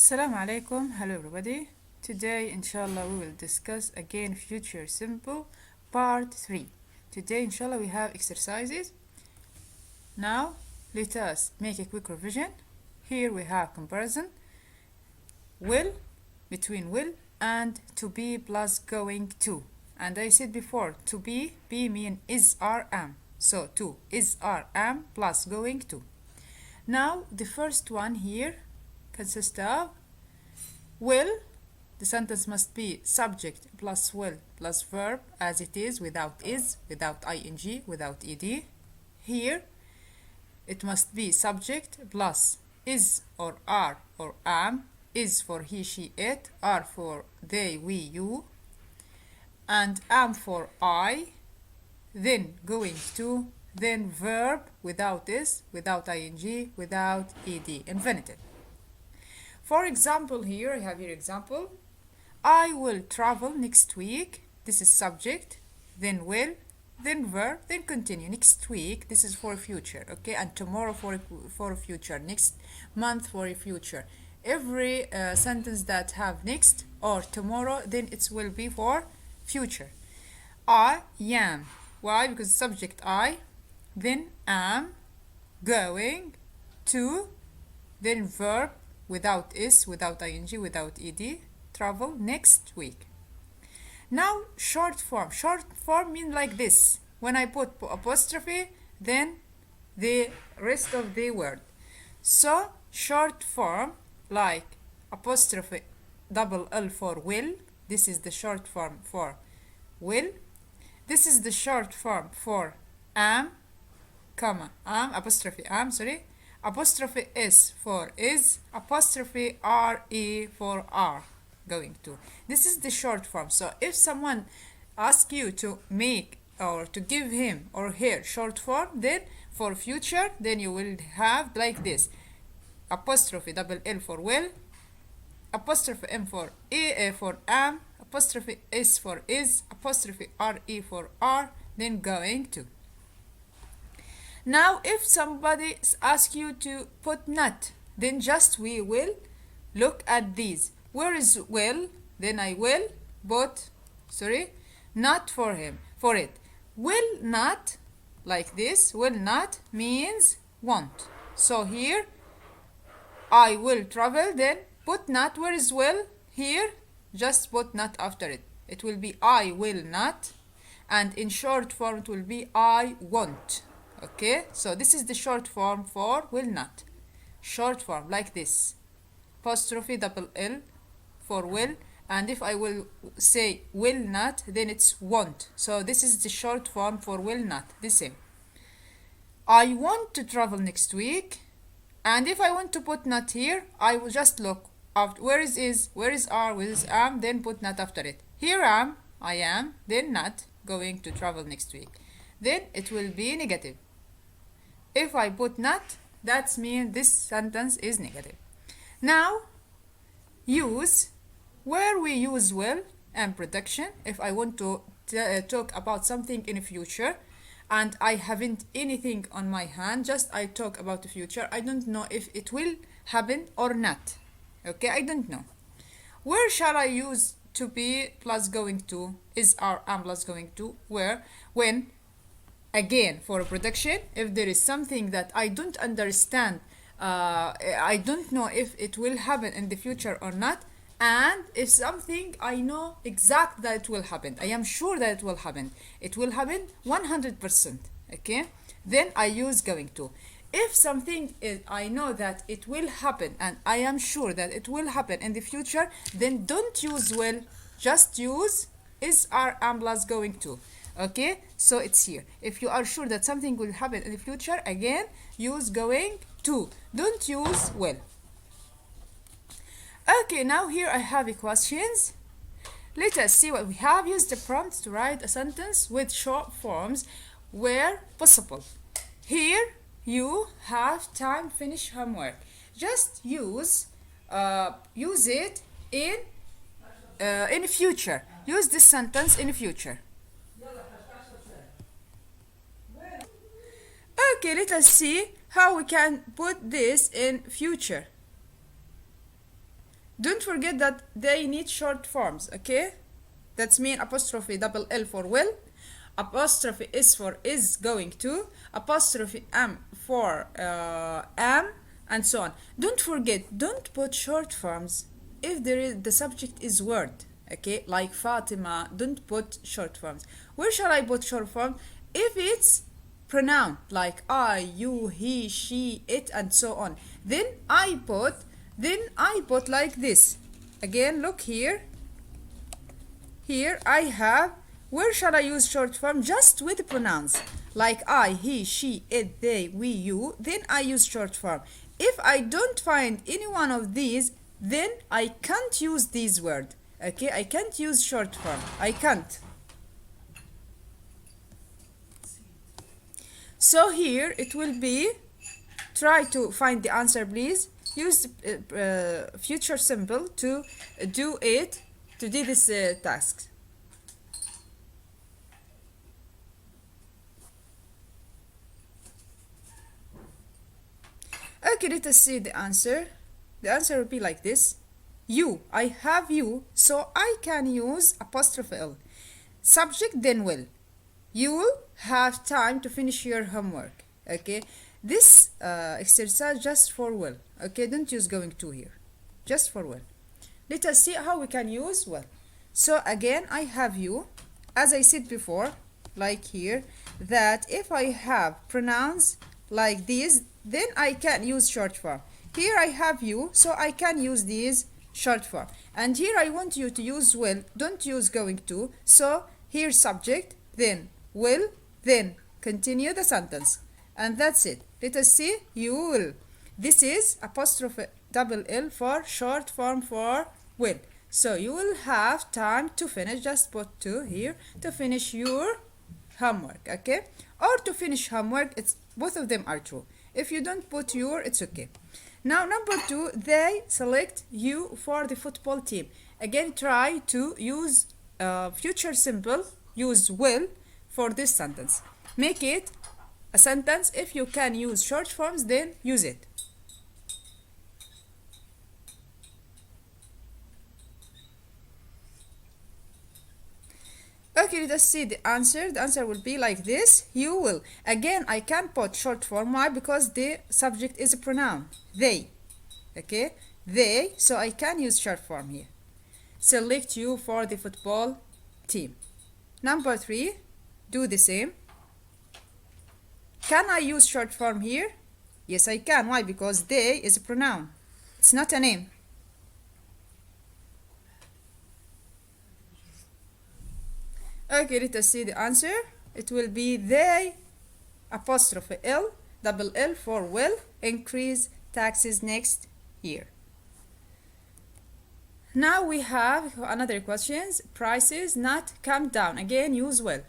Assalamu alaikum. Hello everybody. Today inshallah we will discuss again future simple part 3. Today inshallah we have exercises. Now let us make a quick revision. Here we have comparison. Will between will and to be plus going to. And I said before to be mean is are am. So to is are am plus going to. Now the first one here consists of will. The sentence must be subject plus will plus verb as it is, without is, without ing, without ed. Here it must be subject plus is or are or am. Is for he, she, it. Are for they, we, you. And am for I. Then going to. Then verb without is, without ing, without ed. Infinitive. For example, here I have here example. I will travel next week. This is subject, then will, then verb, then continue. Next week, this is for future, okay? And tomorrow for future. Next month for future. Every sentence that have next or tomorrow, then it will be for future. I am. Why? Because subject I, then am, going, to, then verb, without is, without ing, without ed, travel next week. Now short form. Short form mean like this. When I put apostrophe, then the rest of the word. So short form like apostrophe double L for will. This is the short form for will. This is the short form for am, comma, am, apostrophe am, sorry. Apostrophe S for is, apostrophe RE for are, going to. This is the short form. So if someone asks you to make or to give him or her short form, then for future, then you will have like this. Apostrophe double L for will, apostrophe M for E for am, apostrophe S for is, apostrophe RE for are, then going to. Now, if somebody asks you to put not, then just we will look at these. Where is will? Then I will put, not for him, for it. Will not, like this, will not means won't. So here, I will travel, then put not. Where is will? Here, just put not after it. It will be I will not, and in short form it will be I won't. Okay, so this is the short form for will not. Short form like this. Apostrophe double L for will, and if I will say will not, then it's won't. So this is the short form for will not. The same. I want to travel next week, and if I want to put not here, I will just look after where is, where is are, where is am, then put not after it. Here am, I am, then not going to travel next week. Then it will be negative. If I put not, that means this sentence is negative. Now, use. Where we use will and production. If I want to talk about something in the future and I haven't anything on my hand, just I talk about the future. I don't know if it will happen or not. Okay, I don't know. Where shall I use to be plus going to? Is are am plus going to? Where? When? Again, for production, if there is something that I don't understand, I don't know if it will happen in the future or not, and if something I know exact that it will happen, I am sure that it will happen. It will happen 100%. Okay, then I use going to. If something is, I know that it will happen and I am sure that it will happen in the future, then don't use will, just use is, are, am plus going to. Okay, so it's here. If you are sure that something will happen in the future, again, use going to. Don't use will. Okay, now here I have the questions. Let us see what we have. Use the prompt to write a sentence with short forms where possible. Here you have time finish homework. Just use it in future. Use this sentence in future. Okay, let us see how we can put this in future. Don't forget that they need short forms, okay? That's mean apostrophe double L for will, apostrophe S for is going to, apostrophe M for am, and so on. Don't forget, don't put short forms if the subject is word, okay? Like Fatima, don't put short forms. Where shall I put short form? If it's pronoun like I, you, he, she, it, and so on. Then I put like this. Again, look here. Here I have, where shall I use short form? Just with pronouns like I, he, she, it, they, we, you. Then I use short form. If I don't find any one of these, then I can't use these words. Okay, I can't use short form. I can't. So here it will be, try to find the answer, please. Use future simple to do this task. Okay, let us see the answer. The answer will be like this. You, I have you, so I can use apostrophe L. Subject then will. You will have time to finish your homework. Okay, this exercise just for will. Okay, don't use going to here, just for will. Let us see how we can use will. So again, I have you, as I said before, like here, that if I have pronouns like these, then I can use short form. Here I have you, so I can use these short form. And here I want you to use will, don't use going to. So here subject, then will, then continue the sentence. And that's it. Let us see, you will. This is apostrophe double L for short form for will. So you will have time to finish, just put to here, to finish your homework, okay? Or to finish homework, it's both of them are true. If you don't put your, it's okay. Now number 2, they select you for the football team. Again, try to use future simple, use will for this sentence. Make it a sentence. If you can use short forms, then use it. Okay, let us see the answer. The answer will be like this. You will. Again, I can put short form. Why? Because the subject is a pronoun. They. Okay? They. So I can use short form here. Select you for the football team. Number 3. Do the same. Can I use short form here? Yes, I can. Why? Because they is a pronoun. It's not a name. Okay, let us see the answer. It will be they apostrophe L double L for will increase taxes next year. Now we have another questions. Prices not come down. Again, use will.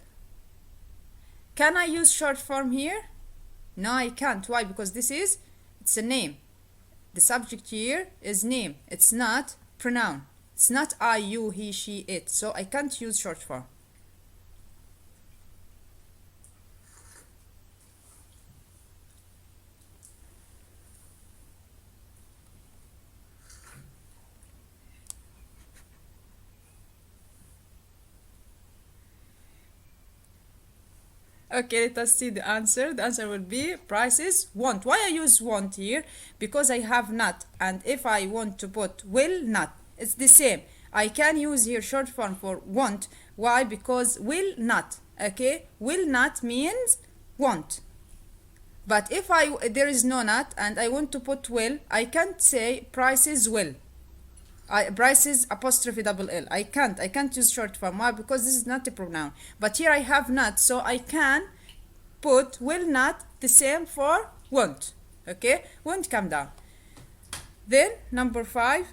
Can I use short form here? No, I can't. Why? Because it's a name. The subject here is name. It's not pronoun. It's not I, you, he, she, it. So I can't use short form. Okay, let us see the answer. The answer will be prices want. Why I use want here? Because I have not. And if I want to put will not, it's the same. I can use here short form for want. Why? Because will not. Okay, will not means want. But if there is no not and I want to put will, I can't say prices will. Prices apostrophe double L. I can't use short form. Why? Because this is not a pronoun. But here I have not, so I can put will not the same for won't. Okay, won't come down. Then number 5.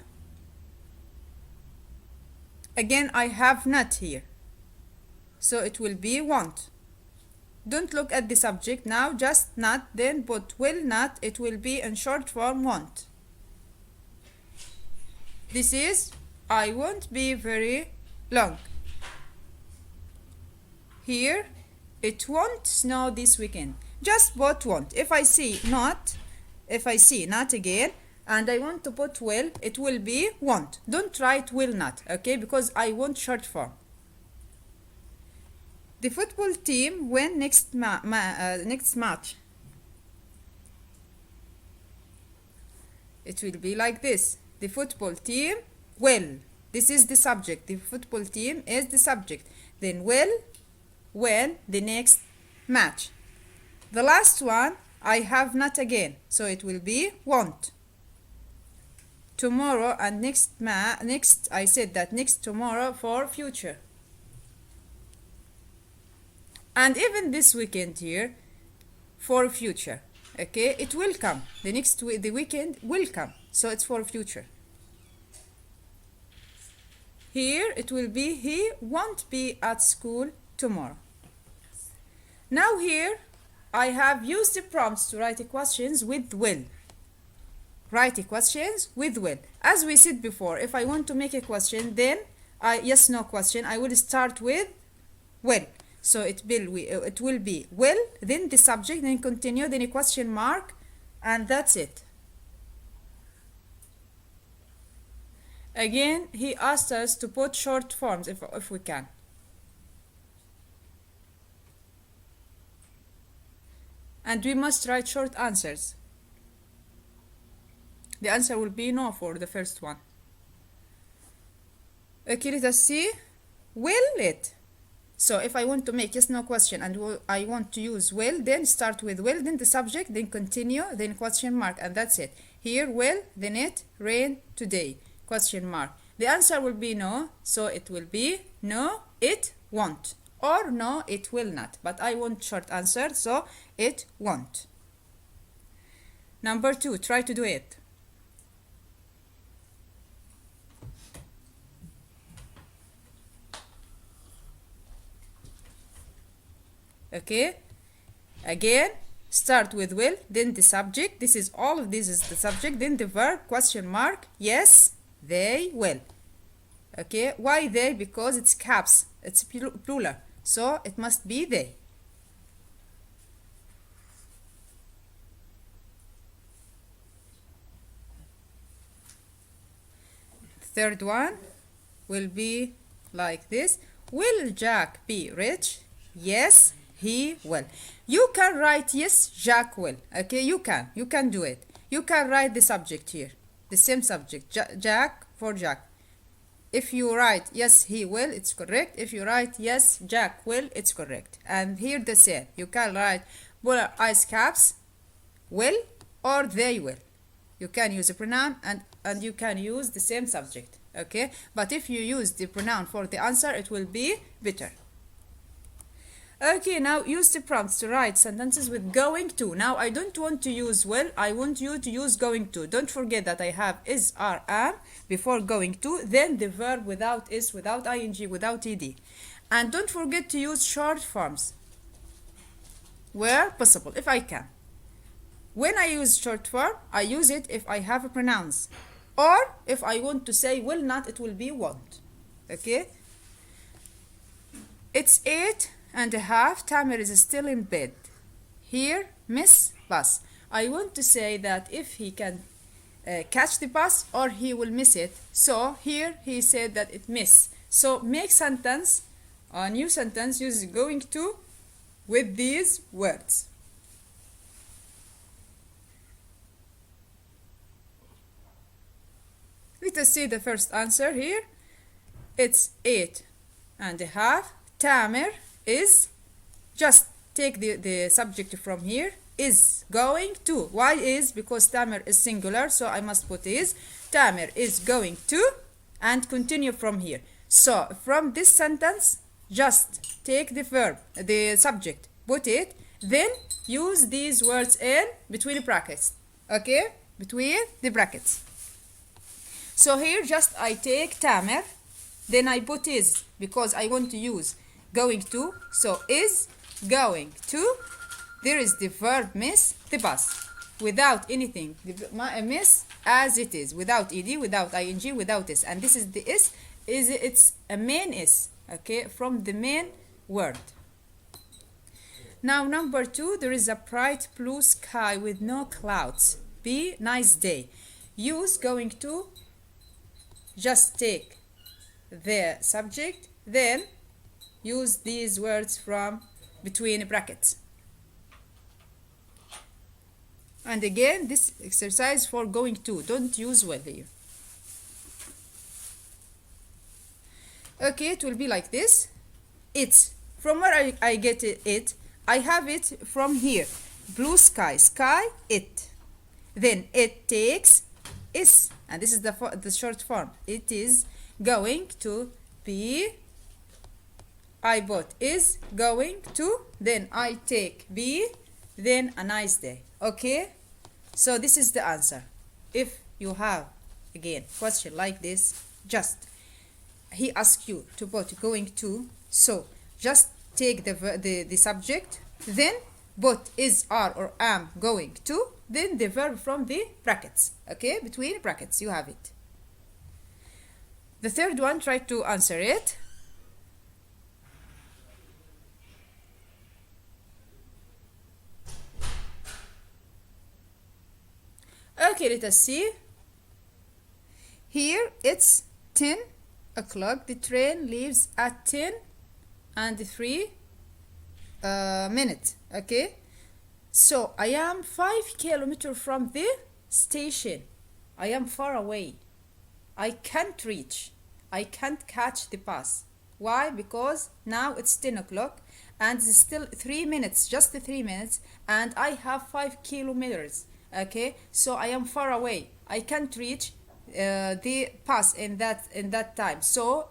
Again, I have not here, so it will be won't. Don't look at the subject now, just not, then put will not. It will be in short form won't. This is I won't be very long. Here, it won't snow this weekend. Just put won't. If I see not again, and I want to put will, it will be want. Don't write will not, okay, because I want short form. The football team win next match. It will be like this. The football team will. This is the subject. The football team is the subject. Then will win the next match. The last one, I have not again. So it will be won't. Tomorrow and next, I said that next tomorrow for future. And even this weekend here for future. Okay, it will come. The weekend will come. So it's for future. Here it will be he won't be at school tomorrow. Now here I have used the prompts to write questions with will. Write questions with will. As we said before, if I want to make a question, then yes no question, I will start with will. So it will be will, then the subject, then continue, then a question mark, and that's it. Again, he asked us to put short forms if we can. And we must write short answers. The answer will be no for the first one. Okay, let us see. Will it? So if I want to make yes no question and I want to use will, then start with will, then the subject, then continue, then question mark, and that's it. Here will, then it, rain today, question mark. The answer will be no, so it will be no, it won't, or no, it will not. But I want short answer, so it won't. Number 2, try to do it. Okay, again start with will, then the subject, this is all of this is the subject, then the verb, question mark, yes they will. Okay, why they? Because it's caps, it's plural, so it must be they. Third one will be like this. Will Jack be rich? Yes, he will. You can write yes, Jack will. Okay, you can do it. You can write the subject here, the same subject, Jack for Jack. If you write yes, he will, it's correct. If you write yes, Jack will, it's correct. And here the same. You can write polar ice caps will or they will. You can use a pronoun and you can use the same subject. Okay, but if you use the pronoun for the answer, it will be better. Okay, now use the prompts to write sentences with going to. Now I don't want to use will, I want you to use going to. Don't forget that I have is, are, am before going to, then the verb without is, without ing, without ed. And don't forget to use short forms where possible, if I can. When I use short form, I use it if I have a pronouns. Or if I want to say will not, it will be won't. Okay? It's 8:30. Tamer is still in bed. Here, miss bus. I want to say that if he can catch the bus or he will miss it. So here he said that it miss. So make sentence, a new sentence, use going to with these words. Let us see the first answer here. It's 8:30. Tamer is, just take the subject from here, is going to. Why is? Because Tamer is singular, so I must put is. Tamer is going to, and continue from here. So from this sentence, just take the verb, the subject, put it, then use these words in between the brackets. Okay? Between the brackets. So here just I take Tamer, then I put is because I want to use going to. So is going to. There is the verb miss the bus without anything. The miss as it is, without ed, without ing, without is. And this is the is it's a main is. Okay, from the main word. Now number 2, there is a bright blue sky with no clouds. Be nice day. use going to, just take the subject, then use these words from between brackets. And again, this exercise for going to, don't use will here. Okay, it will be like this. It's from where I get it. I have it from here. Blue sky, sky, it. Then it takes is, and this is the short form. It is going to be. I bought is going to. Then I take be. Then a nice day. Okay. So this is the answer. If you have again question like this, just he asks you to put going to, so just take the subject, then put is, are, or am going to, then the verb from the brackets. Okay, between brackets you have it. The third one, try to answer it. Okay, let us see. Here it's 10 o'clock. The train leaves at 10 and 3 minutes. Okay, so I am 5 kilometers from the station. I am far away. I can't reach. I can't catch the bus. Why? Because now it's 10 o'clock and it's still 3 minutes, just 3 minutes, and I have 5 kilometers. Okay, so I am far away. I can't reach the bus in that time. So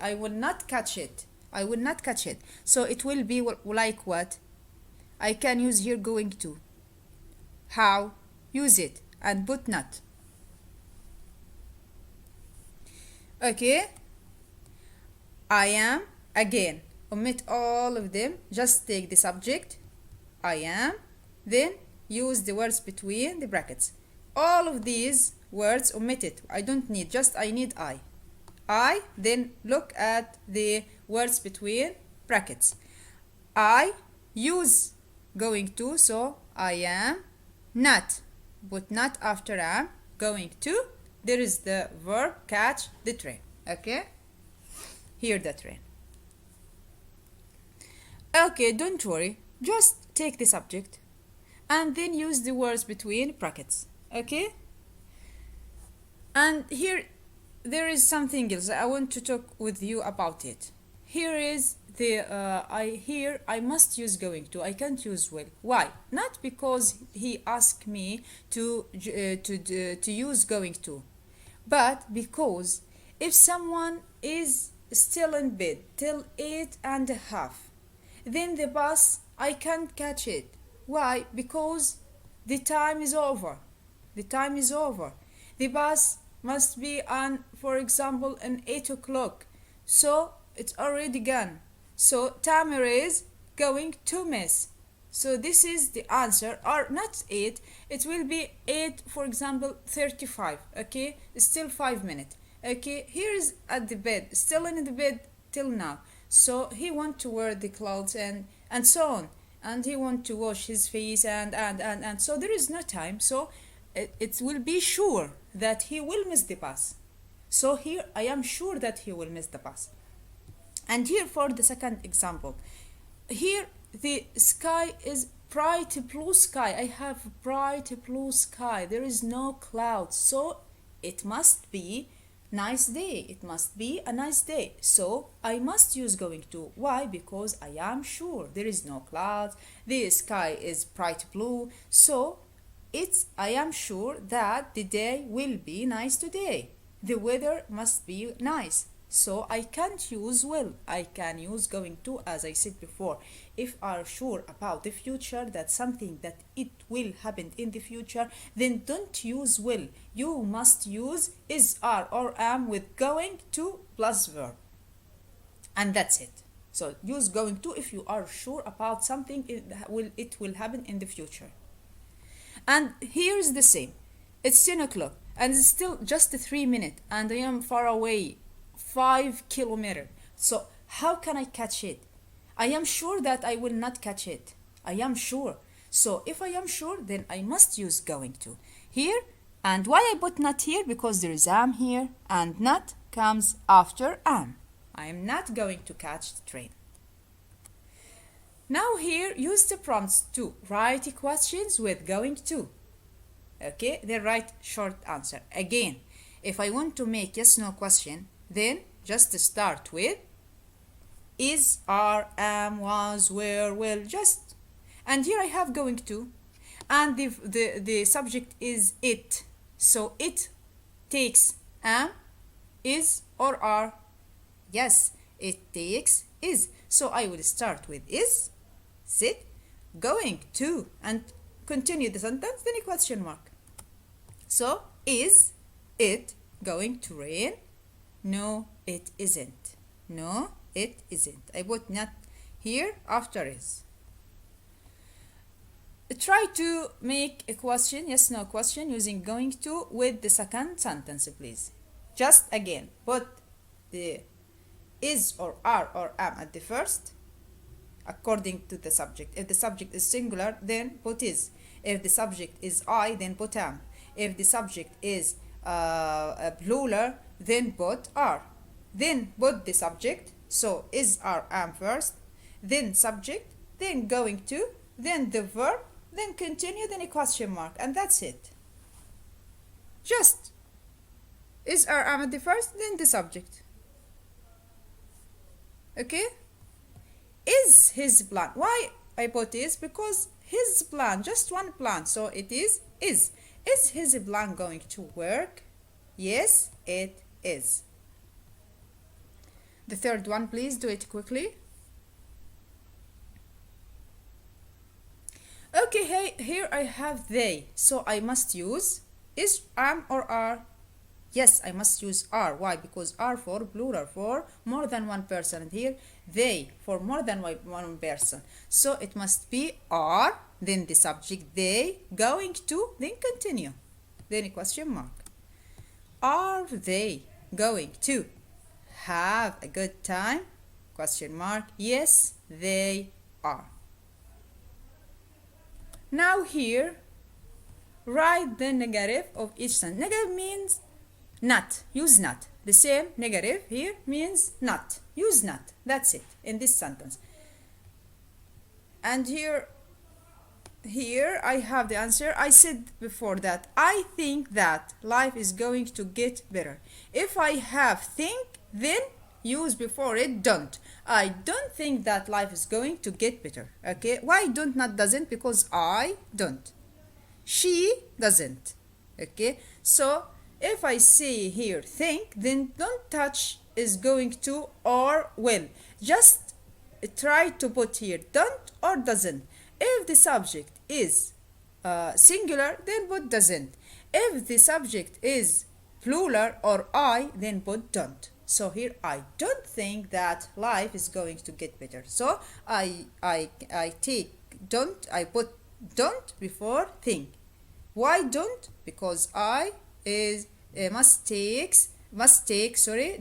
I will not catch it. I will not catch it. So it will be like what? I can use here going to. How? Use it and put not. Okay. I am, again, omit all of them. Just take the subject. I am. Then use the words between the brackets. All of these words omit it. I don't need, just I need I. Then look at the words between brackets. I use going to, so I am not, but not after am going to. There is the verb catch the train. Okay, here the train. Okay, don't worry, just take the subject and then use the words between brackets. Okay, and here there is something else I want to talk with you about it. Here is the I must use going to. I can't use will. Why? Not because he asked me to use going to, but because if someone is still in bed till 8:30, then the bus I can't catch it. Why? Because the time is over. The time is over. The bus must be on, for example, an 8 o'clock. So it's already gone. So Tamer is going to miss. So this is the answer, or not 8, it will be 8, for example, 35. Okay, still 5 minutes. Okay, here is at the bed, still in the bed till now. So he want to wear the clothes and so on. And he want to wash his face and so there is no time. So it will be sure that he will miss the bus. So here I am sure that he will miss the bus. And here for the second example, here the sky is bright blue sky. I have bright blue sky. There is no clouds. So it must be nice day. It must be a nice day. So I must use going to. Why? Because I am sure there is no clouds. The sky is bright blue. So I am sure that the day will be nice today. The weather must be nice. So I can't use will. I can use going to, as I said before. If are sure about the future, that something that it will happen in the future, then don't use will. You must use is, are, or am with going to plus verb. And that's it. So use going to if you are sure about something it will happen in the future. And here is the same. It's 10 o'clock and it's still just 3 minutes and I am far away, 5 kilometers. So how can I catch it? I am sure that I will not catch it. I am sure. So if I am sure, then I must use going to. Here And why I put not here? Because there is am here, and not comes after am. I am not going to catch the train. Now here, use the prompts to write questions with going to. Okay, then write short answer. Again, if I want to make yes no question, then just start with is, are, am, was, were, will, just. And here I have going to, and the subject is it. So it takes am, is, or are. Yes, it takes is. So I will start with is, sit, going to, and continue the sentence, then a question mark. So, is it going to rain? No, it isn't. No, it isn't. I put not here after is. Try to make a question, yes, no question, using going to with the second sentence, please. Just again, put the is or are or am at the first, according to the subject. If the subject is singular, then put is. If the subject is I, then put am. If the subject is a plural, then put are. Then put the subject, so is, are, am first, then subject, then going to, then the verb, then continue, then a question mark, and that's it. Just is, are, am at the first, then the subject. Okay? Is his plan. Why I put is? Because his plan, just one plan, so it is is. Is his plan going to work? Yes, it is. The third one, please do it quickly. Okay, hey, here I have they, so I must use is, am, or are. Yes, I must use are. Why? Because are for plural, for more than one person. And here, they for more than one person. So it must be are, then the subject they, going to, then continue. Then a question mark. Are they going to have a good time? Question mark. Yes, they are. Now here, write the negative of each sentence. Negative means not. Use not. The same negative here means not. Use not. That's it in this sentence. And here I have the answer. I said before that I think that life is going to get better. If I have think, then use before it don't. I don't think that life is going to get better. Okay? Why don't not doesn't? Because I don't. She doesn't. Okay? So if I say here think, then don't touch is going to or will. Just try to put here don't or doesn't. If the subject is singular, then put doesn't. If the subject is plural or I, then put don't. So here I don't think that life is going to get better. So I take don't, I put don't before think. Why don't? Because I is must take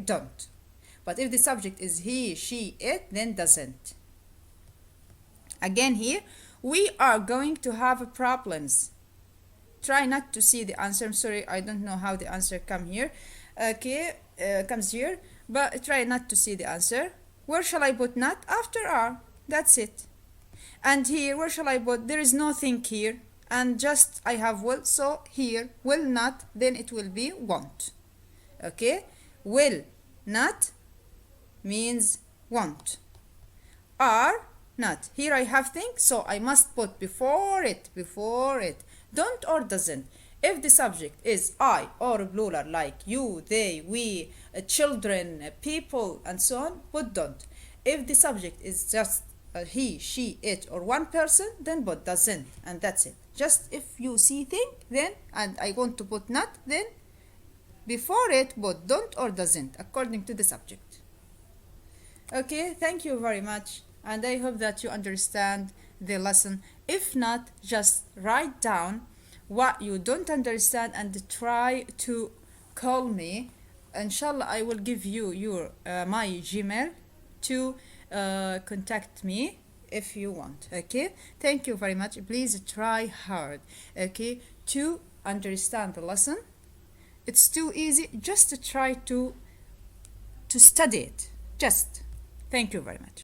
don't. But if the subject is he, she, it, then doesn't. Again here, we are going to have problems. Try not to see the answer. I'm sorry, I don't know how the answer come here. Okay, comes here, but try not to see the answer. Where shall I put not? After are. That's it. And here, where shall I put? There is no think here. And just I have will, so here will not, then it will be won't. Okay, will not means won't. Are not, here I have think, so I must put before it. Don't or doesn't. If the subject is I or plural like you, they, we, children, people, and so on, put don't. If the subject is just he, she, it, or one person, then put doesn't, and that's it. Just if you see think, then, and I want to put not, then before it put don't or doesn't, according to the subject. Okay, thank you very much, and I hope that you understand the lesson. If not, just write down what you don't understand and try to call me. Inshallah, I will give you your my Gmail to contact me if you want. Okay, thank you very much. Please try hard, okay, to understand the lesson. It's too easy. Just to try to study it. Just. Thank you very much.